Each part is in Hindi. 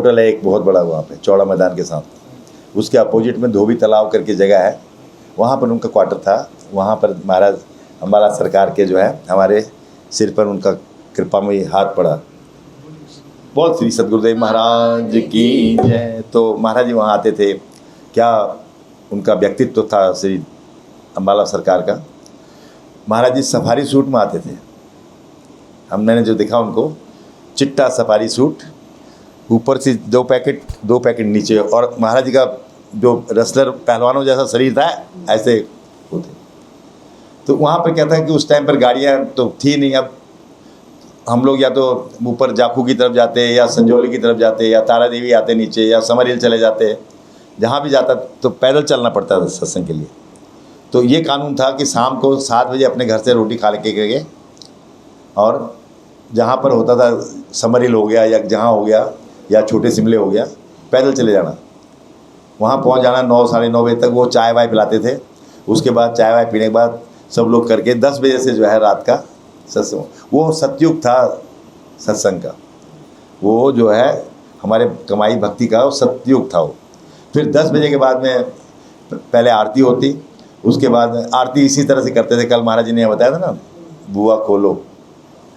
होटल है एक बहुत बड़ा वहाँ पे चौड़ा मैदान के साथ, उसके अपोजिट में धोबी तालाब करके जगह है, वहाँ पर उनका क्वार्टर था। वहाँ पर महाराज अम्बाला सरकार के जो है हमारे सिर पर उनका कृपा में हाथ पड़ा। बहुत श्री सदगुरुदेव महाराज की जय। तो महाराज जी वहाँ आते थे, क्या उनका व्यक्तित्व था श्री अम्बाला सरकार का। महाराज जी सफारी सूट में आते थे, हमने जो देखा उनको, चिट्टा सफारी सूट, ऊपर से दो पैकेट नीचे, और महाराज जी का जो रेसलर पहलवानों जैसा शरीर था ऐसे होते। तो वहाँ पर क्या था कि उस टाइम पर गाड़ियाँ तो थी नहीं। अब हम लोग या तो ऊपर जाखू की तरफ जाते, या संजौली की तरफ जाते, या तारा देवी आते नीचे, या समरहिल चले जाते, जहाँ भी जाता तो पैदल चलना पड़ता था सत्संग के लिए। तो ये कानून था कि शाम को 7 बजे अपने घर से रोटी खा के गए, और जहाँ पर होता था समरहिल हो गया या जहाँ हो गया या छोटे शिमले हो गया, पैदल चले जाना, वहाँ पहुँच जाना 9 साढ़े 9 बजे तक। वो चाय वाय पिलाते थे, उसके बाद चाय वाय पीने के बाद सब लोग करके 10 बजे से जो है रात का सत्संग, वो सतयुग था सत्संग का, वो जो है हमारे कमाई भक्ति का वो सतयुग था वो। फिर 10 बजे के बाद में पहले आरती होती, उसके बाद आरती इसी तरह से करते थे। कल महाराज जी ने बताया था ना, बुआ खोलो,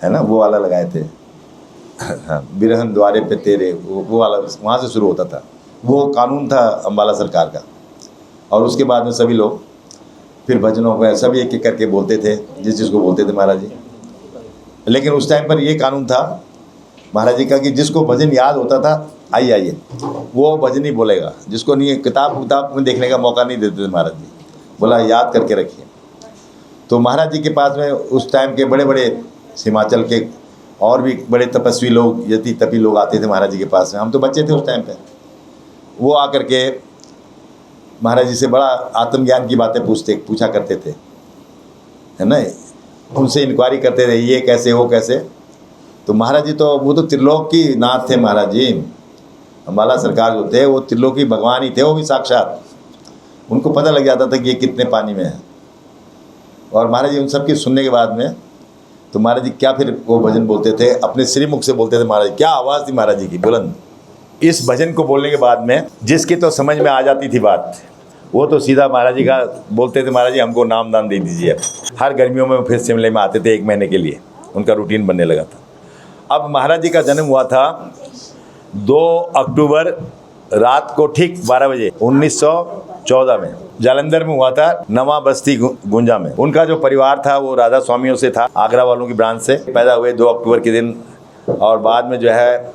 है ना, वो वाला लगाए थे, हाँ, बिरहन द्वारे पे तेरे, वो वाला वहाँ से शुरू होता था। वो कानून था अम्बाला सरकार का। और उसके बाद में सभी लोग फिर भजनों में सभी एक एक करके बोलते थे, जिस जिसको बोलते थे महाराज जी। लेकिन उस टाइम पर ये कानून था महाराज जी का कि जिसको भजन याद होता था आइए वो भजन ही बोलेगा, जिसको नहीं किताब में देखने का मौका नहीं देते थे महाराज जी, बोला याद करके रखिए। तो महाराज जी के पास में उस टाइम के बड़े बड़े हिमाचल के और भी बड़े तपस्वी लोग, यति तपी लोग आते थे महाराज जी के पास में। हम तो बच्चे थे उस टाइम पे। वो आकर के महाराज जी से बड़ा आत्मज्ञान की बातें पूछा करते थे, है ना, उनसे इंक्वायरी करते थे, ये कैसे वो कैसे। तो महाराज जी तो वो तो त्रिलोकी नाथ थे महाराज जी। अम्बाला सरकार जो थे वो त्रिलोकी भगवान ही थे, वो भी साक्षात। उनको पता लग जाता था कि ये कितने पानी में है। और महाराज जी उन सब की सुनने के बाद में तो महाराज जी क्या फिर वो भजन बोलते थे, अपने श्रीमुख से बोलते थे महाराज जी। क्या आवाज़ थी महाराज जी की बुलंद। इस भजन को बोलने के बाद में जिसकी तो समझ में आ जाती थी बात, वो तो सीधा महाराज जी का बोलते थे, महाराज जी हमको नाम दान दे दीजिए। हर गर्मियों में फिर शिमले में आते थे 1 महीने के लिए, उनका रूटीन बनने लगा था। अब महाराज जी का जन्म हुआ था 2 अक्टूबर रात को ठीक 12 बजे 1914 में जालंधर में हुआ था, नवा बस्ती गुंजा में। उनका जो परिवार था वो राधा स्वामियों से था, आगरा वालों की ब्रांच से पैदा हुए 2 अक्टूबर के दिन। और बाद में जो है